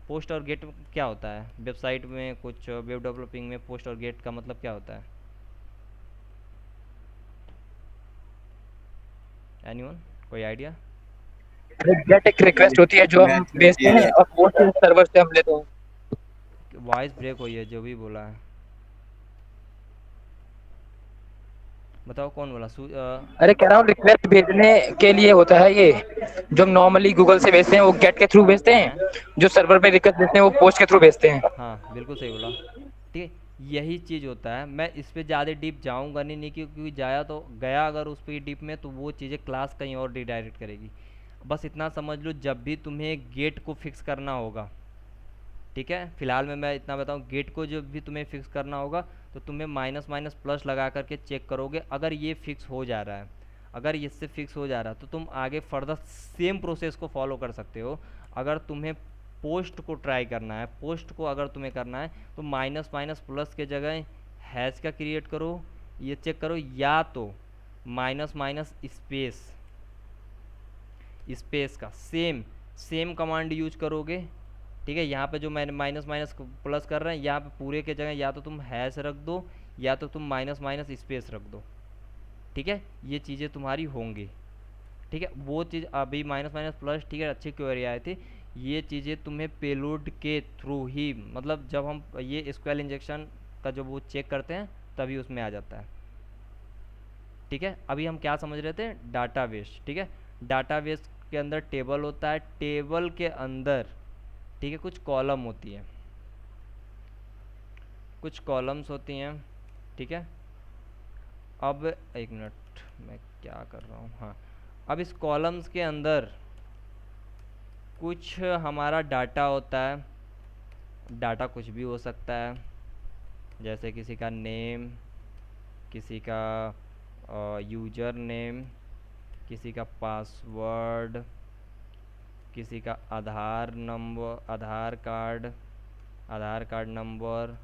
[SPEAKER 1] पोस्ट और गेट क्या होता है वेबसाइट में, कुछ वेब डेवलपिंग में पोस्ट और गेट का मतलब क्या होता है? एनीवन, कोई आइडिया?
[SPEAKER 4] गेट एक रिक्वेस्ट होती है जो हम
[SPEAKER 3] मैच होती
[SPEAKER 4] भेजते
[SPEAKER 3] है।
[SPEAKER 4] हैं और पोस्ट सर्वर से हम लेते हैं।
[SPEAKER 1] वॉइस ब्रेक हुई है, जो भी बोला है बताओ, कौन बोला?
[SPEAKER 4] अरे कह रहा हूँ रिक्वेस्ट भेजने के लिए होता है ये, जो हम नॉर्मली गूगल से भेजते हैं वो गेट के थ्रू भेजते
[SPEAKER 1] हैं हैं?
[SPEAKER 4] हैं, जो सर्वर पे रिक्वेस्ट भेजते हैं वो पोस्ट के थ्रू भेजते हैं।
[SPEAKER 1] हाँ बिल्कुल सही बोला। ठीक है, यही चीज़ होता है। मैं इस पे ज़्यादा डीप जाऊंगा नहीं क्योंकि जाया तो गया अगर उस पर डीप में, तो वो चीज़ें क्लास कहीं और रिडायरेक्ट करेगी। बस इतना समझ लो, जब भी तुम्हें गेट को फिक्स करना होगा, ठीक है, फिलहाल में मैं इतना बताऊं, गेट को जब भी तुम्हें फिक्स करना होगा तो तुम्हें माइनस माइनस प्लस लगा करके चेक करोगे। अगर ये फिक्स हो जा रहा है, अगर इससे फिक्स हो जा रहा है, तो तुम आगे फर्दर सेम प्रोसेस को फॉलो कर सकते हो। अगर तुम्हें पोस्ट को ट्राई करना है, पोस्ट को अगर तुम्हें करना है, तो माइनस माइनस प्लस के जगह हैश का क्रिएट करो, ये चेक करो, या तो माइनस माइनस स्पेस, स्पेस का सेम सेम कमांड यूज करोगे। ठीक है, यहाँ पे जो मैंने माइनस माइनस प्लस कर रहे हैं, यहाँ पे पूरे के जगह या तो तुम हैश रख दो, या तो तुम माइनस माइनस स्पेस रख दो। ठीक है, ये चीज़ें तुम्हारी होंगी। ठीक है, वो चीज़ अभी माइनस माइनस प्लस, ठीक है, अच्छी क्वेरी आए थे। ये चीज़ें तुम्हें पेलोड के थ्रू ही, मतलब जब हम ये SQL इंजेक्शन का जो वो चेक करते हैं तभी उसमें आ जाता है। ठीक है, अभी हम क्या समझ रहे थे? डाटाबेस। ठीक है, डाटाबेस के अंदर टेबल होता है, टेबल के अंदर, ठीक है, कुछ कॉलम होती है, कुछ कॉलम्स होती हैं। ठीक है, अब एक मिनट, मैं क्या कर रहा हूँ, हाँ, अब इस कॉलम्स के अंदर कुछ हमारा डाटा होता है। डाटा कुछ भी हो सकता है, जैसे किसी का नेम, किसी का यूजर नेम, किसी का पासवर्ड, किसी का आधार नंबर, आधार कार्ड नंबर,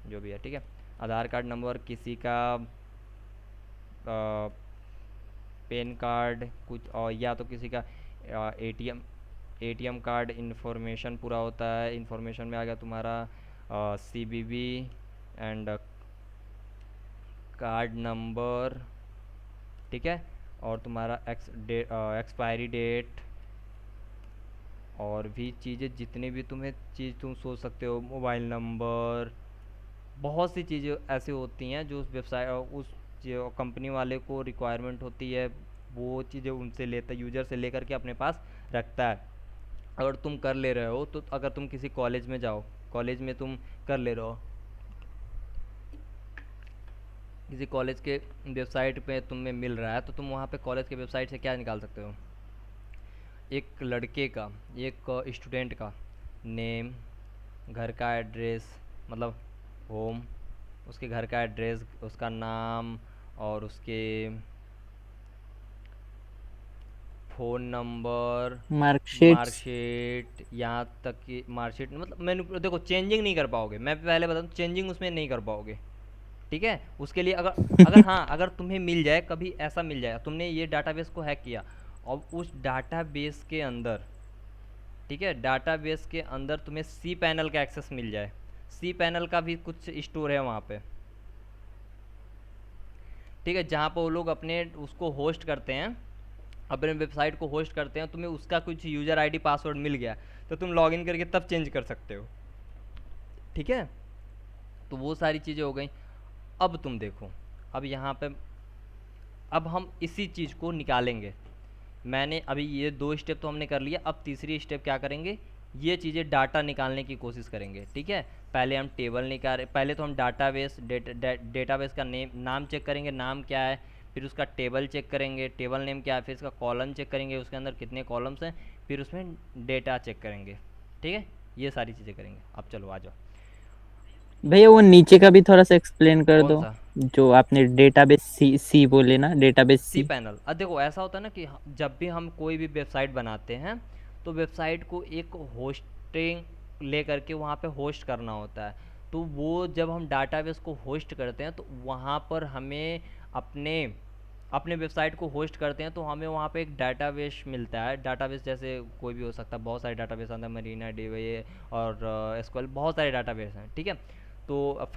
[SPEAKER 1] जो भी है। ठीक है, आधार कार्ड नंबर, किसी का पेन कार्ड कुछ, और या तो किसी का एटीएम कार्ड इंफॉर्मेशन पूरा होता है। इंफॉर्मेशन में आ गया तुम्हारा CVV एंड कार्ड नंबर। ठीक है, और तुम्हारा एक्सपायरी डेट, और भी चीज़ें, जितनी भी तुम्हें चीज़ तुम सोच सकते हो, मोबाइल नंबर, बहुत सी चीज़ें ऐसी होती हैं जो उस वेबसाइट, उस जो कंपनी वाले को रिक्वायरमेंट होती है, वो चीज़ें उनसे लेता है, यूजर से लेकर के अपने पास रखता है। अगर तुम कर ले रहे हो, तो अगर तुम किसी कॉलेज में जाओ, कॉलेज में तुम कर ले रहे हो, किसी कॉलेज के वेबसाइट पे तुम्हें मिल रहा है, तो तुम वहाँ पे कॉलेज के वेबसाइट से क्या निकाल सकते हो? एक लड़के का, एक स्टूडेंट का नेम, घर का एड्रेस, मतलब होम, उसके घर का एड्रेस, उसका नाम, और उसके फ़ोन नंबर,
[SPEAKER 2] मार्कशीट्स।
[SPEAKER 1] मार्कशीट, यहाँ तक कि मार्कशीट, मतलब मैंने देखो, चेंजिंग नहीं कर पाओगे, मैं पहले बता दूँ, चेंजिंग उसमें नहीं कर पाओगे। ठीक है, उसके लिए अगर, अगर हाँ, अगर तुम्हें मिल जाए, कभी ऐसा मिल जाए, तुमने ये डाटाबेस को हैक किया, और उस डाटाबेस के अंदर, ठीक है, डाटाबेस के अंदर तुम्हें cPanel का एक्सेस मिल जाए, cPanel का भी कुछ स्टोर है वहाँ पे। ठीक है, जहाँ पर वो लोग अपने उसको होस्ट करते हैं, अपने वेबसाइट को होस्ट करते हैं, तुम्हें उसका कुछ यूज़र आईडी पासवर्ड मिल गया, तो तुम लॉगिन करके तब चेंज कर सकते हो। ठीक है, तो वो सारी चीज़ें हो गई। अब तुम देखो, अब यहाँ पे, अब हम इसी चीज़ को निकालेंगे। मैंने अभी ये 2 स्टेप तो हमने कर लिया, अब तीसरी स्टेप क्या करेंगे, ये चीज़ें डाटा निकालने की कोशिश करेंगे। ठीक है, पहले हम टेबल निकाल, पहले तो हम डाटाबेस डेटाबेस का नाम चेक करेंगे, नाम क्या है, फिर उसका टेबल चेक करेंगे, टेबल नेम क्या है, फिर इसका कॉलम चेक करेंगे, उसके अंदर कितने कॉलम्स हैं, फिर उसमें डेटा चेक करेंगे। ठीक है, ये सारी चीज़ें करेंगे। अब चलो आ जाओ।
[SPEAKER 2] भैया वो नीचे का भी थोड़ा सा एक्सप्लेन कर
[SPEAKER 1] कौन
[SPEAKER 2] दो,
[SPEAKER 1] सा?
[SPEAKER 2] जो आपने डेटाबेस सी बोले ना, डेटाबेस
[SPEAKER 1] सी
[SPEAKER 2] सी।
[SPEAKER 1] पैनल। अब देखो ऐसा होता है ना कि जब भी हम कोई भी वेबसाइट बनाते हैं तो वेबसाइट को एक होस्टिंग ले करके वहाँ पे होस्ट करना होता है। तो वो जब हम डाटाबेस को होस्ट करते हैं तो वहाँ पर हमें अपने अपने वेबसाइट को होस्ट करते हैं तो हमें वहाँ पे एक डाटाबेस मिलता है। डाटाबेस जैसे कोई भी हो सकता है, बहुत सारे डाटाबेस आते हैं, मरीना डीबी और एसक्यूएल, बहुत सारे डाटाबेस हैं। ठीक है, तो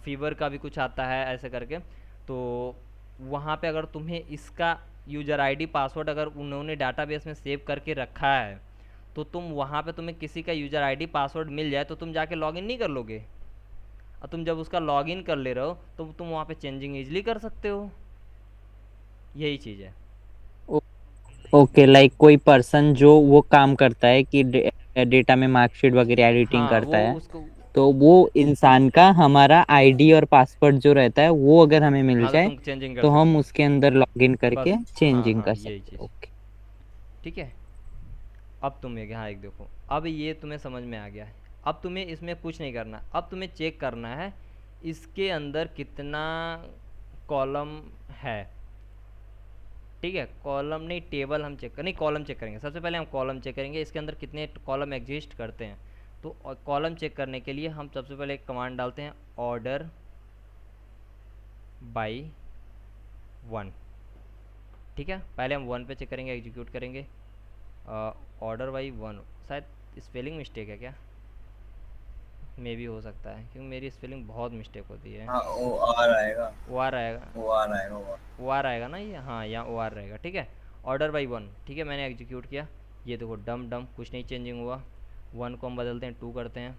[SPEAKER 1] फीवर का भी कुछ आता है ऐसे करके। तो वहाँ पे अगर तुम्हें इसका यूज़र आईडी पासवर्ड अगर उन्होंने डाटाबेस में सेव करके रखा है तो तुम वहाँ पे तुम्हें किसी का यूज़र आईडी पासवर्ड मिल जाए तो तुम जाके लॉगिन नहीं कर लोगे। और तुम जब उसका लॉगिन कर ले रहे हो तो तुम वहाँ पे चेंजिंग ईजिली कर सकते हो। यही चीज़ है।
[SPEAKER 2] ओके, लाइक कोई पर्सन जो वो काम करता है कि डेटा में मार्कशीट वगैरह एडिटिंग
[SPEAKER 1] हाँ,
[SPEAKER 2] करता
[SPEAKER 1] वो
[SPEAKER 2] है,
[SPEAKER 1] उसको।
[SPEAKER 2] तो वो इंसान का हमारा आईडी और पासवर्ड जो रहता है वो अगर हमें मिल
[SPEAKER 1] हाँ, तो
[SPEAKER 2] जाए
[SPEAKER 1] तुम चेंजिंग कर
[SPEAKER 2] तो हम
[SPEAKER 1] सकते
[SPEAKER 2] उसके अंदर लॉगिन
[SPEAKER 1] हो बस।
[SPEAKER 2] करके
[SPEAKER 1] हाँ
[SPEAKER 2] चेंजिंग
[SPEAKER 1] हाँ,
[SPEAKER 2] कर
[SPEAKER 1] यही
[SPEAKER 2] सकते
[SPEAKER 1] चीज़।
[SPEAKER 2] हैं। ओके।
[SPEAKER 1] ठीक है, अब तुम एक, हाँ एक देखो, अब ये तुम्हें समझ में आ गया है। अब तुम्हें इसमें कुछ नहीं करना, अब तुम्हें चेक करना है इसके अंदर कितना कॉलम है। ठीक है, कॉलम नहीं, टेबल हम चेक कर, नहीं कॉलम चेक करेंगे। सबसे पहले हम कॉलम चेक करेंगे, इसके अंदर कितने कॉलम एग्जिस्ट करते हैं। तो कॉलम चेक करने के लिए हम सबसे पहले एक कमांड डालते हैं, ऑर्डर बाई वन। ठीक है, पहले हम वन पे चेक करेंगे, एग्जीक्यूट करेंगे। ऑर्डर बाई वन, शायद स्पेलिंग मिस्टेक है क्या, मे भी हो सकता है क्योंकि मेरी स्पेलिंग बहुत मिस्टेक होती है।
[SPEAKER 3] हाँ ओ आर आएगा,
[SPEAKER 1] ओ आर आएगा,
[SPEAKER 3] ओ आर आएगा, ओ आर।
[SPEAKER 1] ओ आर आएगा ना ये, हाँ यहाँ ओ आर रहेगा। ठीक है, ऑर्डर बाई वन। ठीक है, मैंने एग्जीक्यूट किया। ये देखो डम डम कुछ नहीं चेंजिंग हुआ। वन को हम बदलते हैं, टू करते हैं,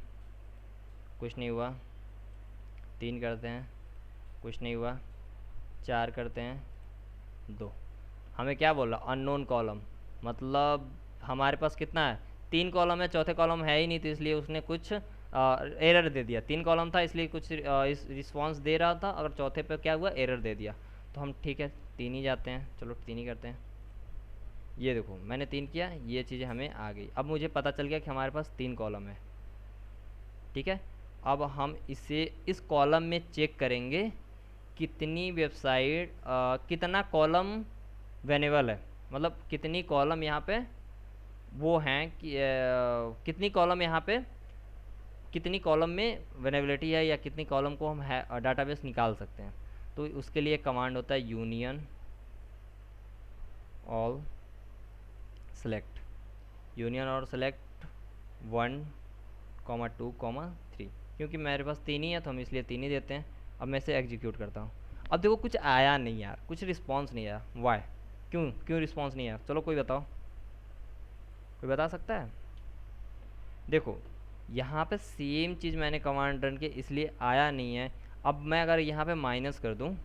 [SPEAKER 1] कुछ नहीं हुआ। तीन करते हैं, कुछ नहीं हुआ। चार करते हैं, दो। हमें क्या बोल रहा, अननोन कॉलम, मतलब हमारे पास कितना है, तीन कॉलम है, चौथे कॉलम है ही नहीं, तो इसलिए उसने कुछ एरर दे दिया। तीन कॉलम था इसलिए कुछ इस रिस्पॉन्स दे रहा था, अगर चौथे पे क्या हुआ, एरर दे दिया। तो हम ठीक है तीन ही जाते हैं, चलो तीन ही करते हैं। ये देखो मैंने तीन किया, ये चीज़ें हमें आ गई। अब मुझे पता चल गया कि हमारे पास तीन कॉलम है। ठीक है, अब हम इसे इस कॉलम में चेक करेंगे कितनी वेबसाइट कितना कॉलम वेनेबल है, मतलब कितनी कॉलम यहाँ पे वो हैं कि कितनी कॉलम यहाँ पे, कितनी कॉलम में वेनेबिलिटी है, या कितनी कॉलम को हम डाटाबेस निकाल सकते हैं। तो उसके लिए कमांड होता है यूनियन ऑल सेलेक्ट, यूनियन और select one comma two comma three. क्योंकि मेरे पास तीन ही है तो हम इसलिए तीन ही देते हैं। अब मैं इसे एग्जीक्यूट करता हूँ। अब देखो कुछ आया नहीं यार, कुछ रिस्पॉन्स नहीं आया, वाई, क्यों क्यों रिस्पॉन्स नहीं आया, चलो कोई बताओ, कोई बता सकता है। देखो यहाँ पे सेम चीज़ मैंने कमांड रन की इसलिए आया नहीं है। अब मैं अगर यहाँ पे माइनस कर दूँ,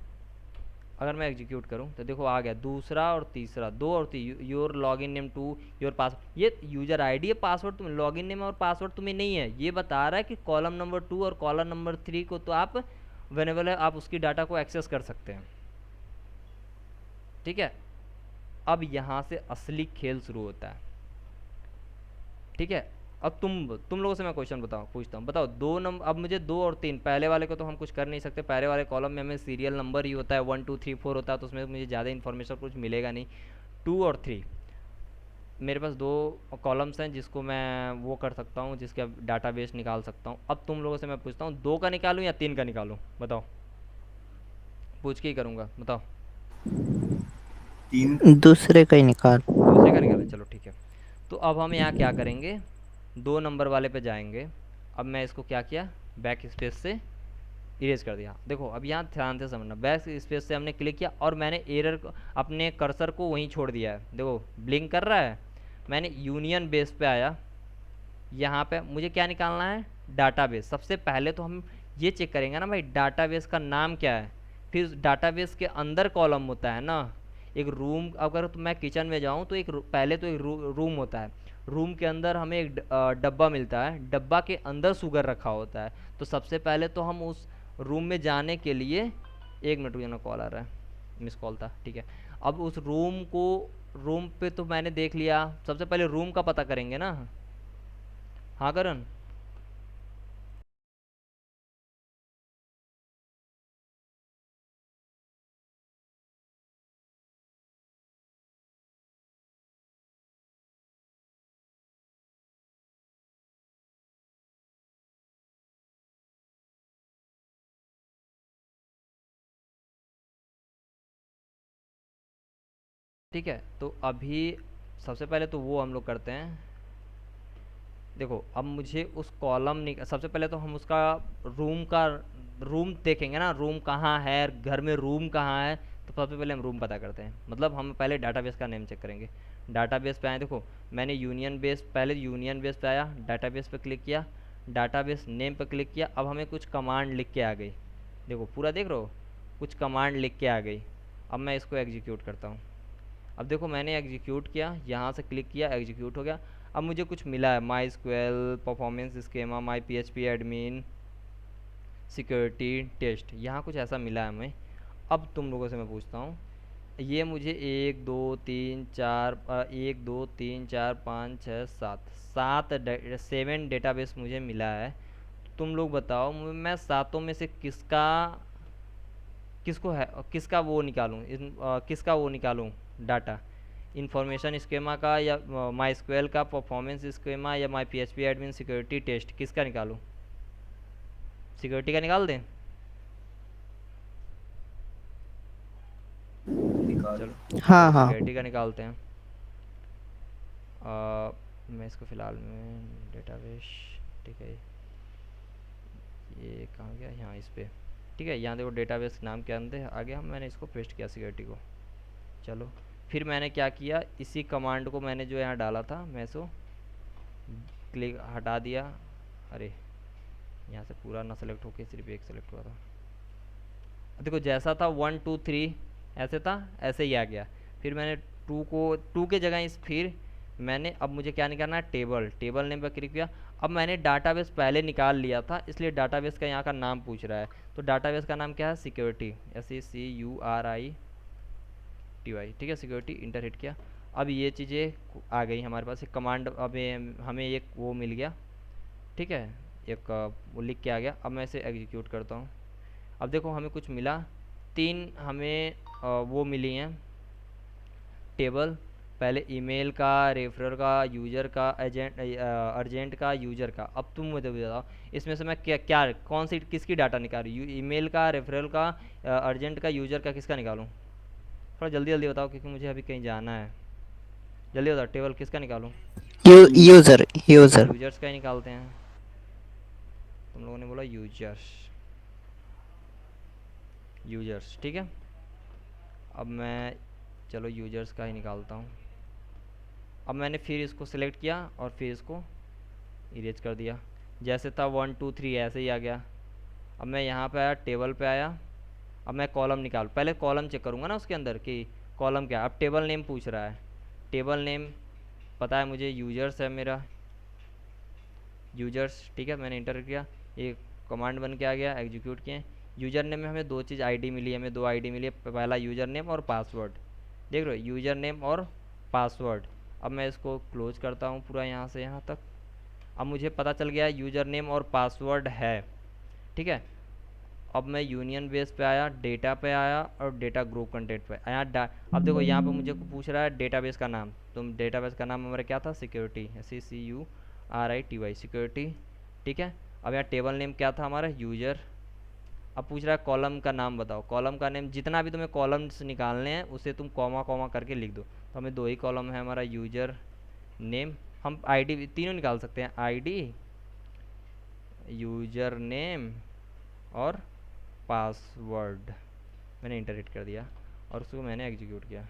[SPEAKER 1] अगर मैं एग्जीक्यूट करूँ तो देखो आ गया दूसरा और तीसरा, दो और your login name to your password. ये यूजर आईडी है, पासवर्ड तुम, लॉगिन नेम और पासवर्ड तुम्हें नहीं है। ये बता रहा है कि कॉलम नंबर 2 और कॉलम नंबर 3 को तो आप वेनेबल है, आप उसकी डाटा को एक्सेस कर सकते हैं। ठीक है, अब यहाँ से असली खेल शुरू होता है। ठीक है, अब तुम लोगों से मैं क्वेश्चन पूछता हूँ, बताओ दो नंबर, अब मुझे दो और तीन, पहले वाले को तो हम कुछ कर नहीं सकते, पहले वाले कॉलम में हमें सीरियल नंबर ही होता है, 1 2 3 4 होता है, तो उसमें मुझे ज़्यादा इन्फॉर्मेशन कुछ मिलेगा नहीं। 2 और 3 मेरे पास दो कॉलम्स हैं जिसको मैं वो कर सकता हूँ, जिसका डाटाबेस निकाल सकता हूँ। अब तुम लोगों से मैं पूछता हूँ, दो का निकालूँ या तीन का निकालूँ, बताओ, पूछ के ही करूँगा, बताओ।
[SPEAKER 3] तीन।
[SPEAKER 2] दूसरे का ही निकाल।
[SPEAKER 1] दूसरे का निकालें, चलो ठीक है। तो अब हम यहाँ क्या करेंगे, दो नंबर वाले पे जाएंगे। अब मैं इसको क्या किया, बैक स्पेस से इरेज कर दिया। देखो अब यहाँ ध्यान से समझना, बैक स्पेस से हमने क्लिक किया और मैंने एरर अपने कर्सर को वहीं छोड़ दिया है। देखो ब्लिंक कर रहा है, मैंने यूनियन बेस पे आया, यहाँ पे मुझे क्या निकालना है, डाटाबेस। सबसे पहले तो हम ये चेक करेंगे ना भाई डाटाबेस का नाम क्या है, फिर डाटाबेस के अंदर कॉलम होता है ना, एक रूम, अगर तो मैं किचन में जाऊँ तो एक पहले तो एक रूम होता है, रूम के अंदर हमें एक डब्बा मिलता है, डब्बा के अंदर शुगर रखा होता है। तो सबसे पहले तो हम उस रूम में जाने के लिए, 1 मिनट रुको ना, कॉल आ रहा है, मिस कॉल था, ठीक है। अब उस रूम पे तो मैंने देख लिया, सबसे पहले रूम का पता करेंगे ना। हाँ करण। ठीक है, तो अभी सबसे पहले तो वो हम लोग करते हैं। देखो अब मुझे उस सबसे पहले तो हम उसका रूम देखेंगे ना, रूम कहाँ है, घर में रूम कहाँ है। तो सबसे पहले हम रूम पता करते हैं, मतलब हम पहले डाटाबेस का नेम चेक करेंगे। डाटाबेस पे आए, देखो मैंने पहले यूनियन बेस पे आया, डाटाबेस पे क्लिक किया, डाटाबेस नेम पे क्लिक किया। अब हमें कुछ कमांड लिख के आ गई, देखो पूरा देख रहे हो, कुछ कमांड लिख के आ गई। अब मैं इसको एग्जीक्यूट करता हूँ। अब देखो मैंने एग्जीक्यूट किया, यहाँ से क्लिक किया, एग्जीक्यूट हो गया। अब मुझे कुछ मिला है, माई स्क्वेल परफॉर्मेंस स्केमा, माई पीएचपी एडमिन, सिक्योरिटी टेस्ट, यहाँ कुछ ऐसा मिला है हमें। अब तुम लोगों से मैं पूछता हूँ, ये मुझे 7 डेटाबेस मुझे मिला है। तुम लोग बताओ मैं सातों में से किसको है, किसका वो निकालूं, किसका वो निकालूं डाटा, इंफॉर्मेशन स्केमा का या माई स्क्वेल का परफॉर्मेंस स्केमा या माई पीएचपी एडमिन सिक्योरिटी टेस्ट, किसका निकालूं? सिक्योरिटी का निकाल दें?
[SPEAKER 3] निकाल।
[SPEAKER 1] चलो
[SPEAKER 2] हाँ
[SPEAKER 1] चलो
[SPEAKER 2] हाँ।
[SPEAKER 1] सिक्योरिटी का निकालते हैं। मैं इसको फ़िलहाल में डेटाबेस, ठीक है, ये कहाँ गया, यहाँ इस पे, ठीक है, यहाँ देखो डेटाबेस नाम के अंदर आ गया, मैंने इसको पेस्ट किया सिक्योरिटी को। चलो फिर मैंने क्या किया, इसी कमांड को मैंने जो यहाँ डाला था, मैं इसको क्लिक हटा दिया। अरे यहाँ से पूरा ना सेलेक्ट होके सिर्फ एक सेलेक्ट हुआ था। देखो जैसा था 1 2 3 ऐसे था, ऐसे ही आ गया। फिर मैंने टू के जगह फिर मैंने, अब मुझे क्या निकालना है, टेबल नेम पर क्लिक किया। अब मैंने डाटाबेस पहले निकाल लिया था, इसलिए डाटाबेस का यहाँ का नाम पूछ रहा है। तो डाटाबेस का नाम क्या है, सिक्योरिटी, SECURITY, ठीक है, सिक्योरिटी, इंटर हिट किया। अब ये चीज़ें आ गई हमारे पास, एक कमांड, अब हमें एक वो मिल गया, ठीक है, एक वो लिख के आ गया। अब मैं इसे एग्जीक्यूट करता हूँ। अब देखो हमें कुछ मिला, 3 हमें वो मिली हैं टेबल, पहले ईमेल का, रेफरर का, यूज़र का, अर्जेंट का, यूज़र का। अब तुम मुझे बताओ इसमें से मैं क्या कौन सी किसकी डाटा निकालूँ, ईमेल का, रेफरल का, अर्जेंट का, यूज़र का, किसका निकालूँ? थोड़ा जल्दी जल्दी बताओ क्योंकि मुझे अभी कहीं जाना है। जल्दी बताओ, टेबल किसका निकालूं?
[SPEAKER 2] User user.
[SPEAKER 1] यूजर्स का ही निकालते हैं। तुम लोगों ने बोला यूजर्स, ठीक है। अब मैं, चलो यूजर्स का ही निकालता हूँ। अब मैंने फिर इसको सिलेक्ट किया और फिर इसको इरेज कर दिया, जैसे था 1 2 3 ऐसे ही आ गया। अब मैं यहाँ पे आया, टेबल पे आया। अब मैं कॉलम निकाल, पहले कॉलम चेक करूँगा ना उसके अंदर कि कॉलम क्या है। अब टेबल नेम पूछ रहा है, टेबल नेम पता है मुझे, यूजर्स है मेरा, यूजर्स, ठीक है, मैंने इंटर किया, ये कमांड बन के आ गया, एग्जीक्यूट किए। यूज़र नेम में हमें दो चीज़ आईडी मिली है, हमें 2 आईडी मिली है, पहला यूज़र नेम और पासवर्ड, देख रहे हो, यूज़र नेम और पासवर्ड। अब मैं इसको क्लोज करता हूँ पूरा यहाँ से यहाँ तक। अब मुझे पता चल गया यूज़र नेम और पासवर्ड है, ठीक है। अब मैं यूनियन बेस पे आया, डेटा पे आया और डेटा ग्रुप कंटेंट पे आया। अब देखो यहाँ पे मुझे पूछ रहा है डेटाबेस का नाम, तो डेटाबेस का नाम हमारा क्या था, सिक्योरिटी, SECURITY, सिक्योरिटी, ठीक है। अब यहाँ टेबल नेम क्या था हमारा, यूजर। अब पूछ रहा है कॉलम का नाम बताओ, कॉलम का नेम, जितना भी तुम्हें कॉलम्स निकालने हैं उसे तुम कॉमा कॉमा करके लिख दो। तो हमें 2 ही कॉलम है हमारा, यूजर नेम, हम आईडी तीनों निकाल सकते हैं, आईडी, यूजर नेम और पासवर्ड। मैंने इंटर हिट कर दिया और उसको मैंने एग्जीक्यूट किया।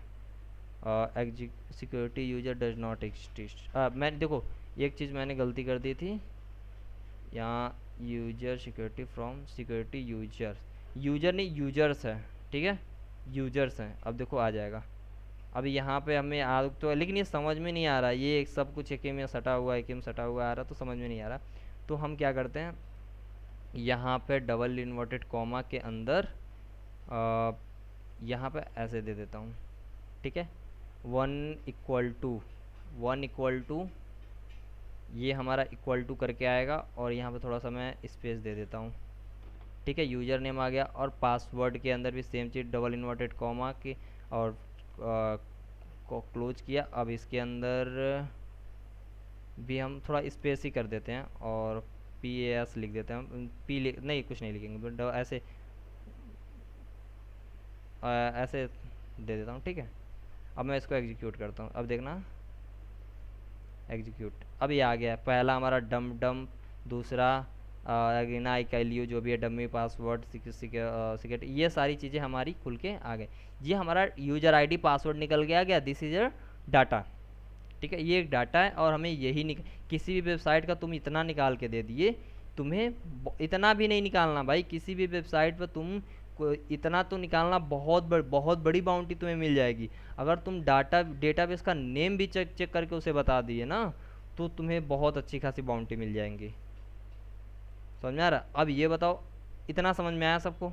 [SPEAKER 1] Security user does not exist. मैं देखो एक चीज़ मैंने गलती कर दी थी यहाँ, user security from security user, user नहीं यूजर्स है, ठीक है, यूजर्स हैं। अब देखो आ जाएगा, अब यहाँ पे हमें आ तो, लेकिन ये समझ में नहीं आ रहा, ये एक सब कुछ एक ही में सटा हुआ, एक ही में सटा हुआ आ रहा, तो समझ में नहीं आ रहा। तो हम क्या करते हैं, यहाँ पे डबल इन्वर्टेड कॉमा के अंदर यहाँ पे ऐसे दे देता हूँ, ठीक है। 1 = 1 ये हमारा इक्वल टू करके आएगा, और यहाँ पे थोड़ा सा मैं स्पेस दे देता हूँ, ठीक है। यूज़र नेम आ गया, और पासवर्ड के अंदर भी सेम चीज़, डबल इन्वर्टेड कॉमा की, और को क्लोज किया। अब इसके अंदर भी हम थोड़ा स्पेस ही कर देते हैं, और PAS लिख देते हैं, नहीं कुछ नहीं लिखेंगे, बट ऐसे ऐसे दे देता हूँ, ठीक है। अब मैं इसको एग्जीक्यूट करता हूँ, अब देखना एग्जीक्यूट, अब ये आ गया। पहला हमारा डम डम, दूसरा अगेना आई कैल यू, जो भी है डमी पासवर्ड सिक्योरिटी, ये सारी चीज़ें हमारी खुल के आ गए। ये हमारा यूजर आईडी पासवर्ड निकल के आ गया, दिस इज डाटा, ठीक है। ये एक डाटा है, और हमें यही किसी भी वेबसाइट का तुम इतना निकाल के दे दिए, तुम्हें इतना भी नहीं निकालना भाई, किसी भी वेबसाइट पर तुम इतना तो निकालना, बहुत बड़ी बाउंटी तुम्हें मिल जाएगी। अगर तुम डेटाबेस का नेम भी चेक करके उसे बता दिए ना, तो तुम्हें बहुत अच्छी खासी बाउंटी मिल जाएंगी। समझ में आ रहा? अब ये बताओ, इतना समझ में आया सबको?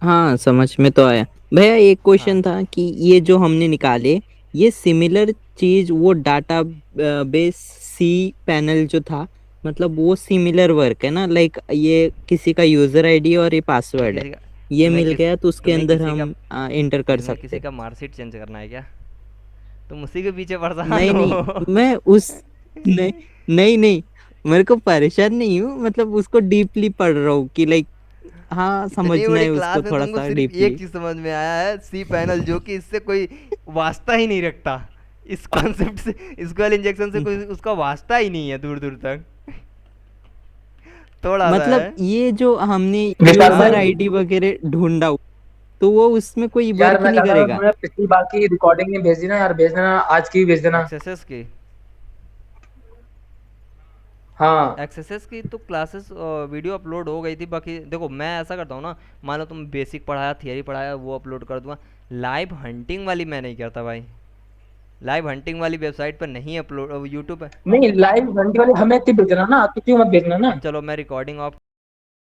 [SPEAKER 2] हाँ समझ में तो आया। भैया एक क्वेश्चन
[SPEAKER 1] हाँ
[SPEAKER 2] था कि ये जो हमने निकाले, ये सिमिलर चीज वो डाटा बेस सी पैनल जो था, मतलब वो सिमिलर वर्क है ना, लाइक ये किसी का यूजर आईडी और ये पासवर्ड है,
[SPEAKER 1] किसी का
[SPEAKER 2] ये
[SPEAKER 1] तुम्हें
[SPEAKER 2] मिल
[SPEAKER 1] किस
[SPEAKER 2] गया तो उसके
[SPEAKER 1] तुम्हें
[SPEAKER 2] अंदर
[SPEAKER 1] किसी का
[SPEAKER 2] हम इंटर कर
[SPEAKER 1] तुम्हें
[SPEAKER 2] सकते
[SPEAKER 1] किसी
[SPEAKER 2] हैं।
[SPEAKER 1] का मार्कशीट चेंज करना है क्या? तुम उसी के पीछे परेशान
[SPEAKER 2] नहीं
[SPEAKER 1] हो।
[SPEAKER 2] नहीं, मैं उस नहीं नहीं नहीं, मेरे को परेशान नहीं हूँ, मतलब उसको डीपली पढ़ रहा हूँ कि लाइक हाँ
[SPEAKER 1] इतनी
[SPEAKER 2] समझना
[SPEAKER 1] बड़ी
[SPEAKER 2] है उसको
[SPEAKER 1] क्लास में
[SPEAKER 2] थोड़ा
[SPEAKER 1] तुमको
[SPEAKER 2] सा
[SPEAKER 1] सिर्फ एक
[SPEAKER 2] डीपली।
[SPEAKER 1] चीज समझ में आया है, सी पैनल, जो कि इससे कोई वास्ता ही नहीं रखता, इस कॉन्सेप्ट से, स्क्वेल इंजेक्शन से कोई उसका वास्ता ही नहीं है दूर दूर तक, थोड़ा सा
[SPEAKER 2] मतलब
[SPEAKER 1] है।
[SPEAKER 2] ये जो हमने
[SPEAKER 4] विशाल
[SPEAKER 2] यूजर
[SPEAKER 4] भाई,
[SPEAKER 2] आईडी वगैरह ढूंढा, तो वो उसमें कोई
[SPEAKER 4] यार
[SPEAKER 2] वर्क
[SPEAKER 4] मैं
[SPEAKER 2] नहीं
[SPEAKER 4] चाहता था
[SPEAKER 2] करेगा?
[SPEAKER 4] तुम्हें पिछली बार की रिकॉर्डिंग नहीं भेज दी ना यार, भेज देना आज की, भेज देना।
[SPEAKER 1] एक्सेसेस की
[SPEAKER 4] हाँ
[SPEAKER 1] एक्सेसेस की तो क्लासेस वीडियो अपलोड हो गई थी। बाकी देखो, मैं ऐसा करता हूँ ना, मान लो तुम बेसिक पढ़ाया, थियरी पढ़ाया, वो अपलोड कर दूंगा। लाइव हंटिंग वाली मैं नहीं करता भाई, लाइव हंटिंग वाली वेबसाइट पर नहीं अपलोड, यूट्यूब पर।
[SPEAKER 4] नहीं, लाइव घंटे वाले हमें भेजना ना, तो क्यों मत भेजना ना।
[SPEAKER 1] चलो मैं रिकॉर्डिंग ऑफ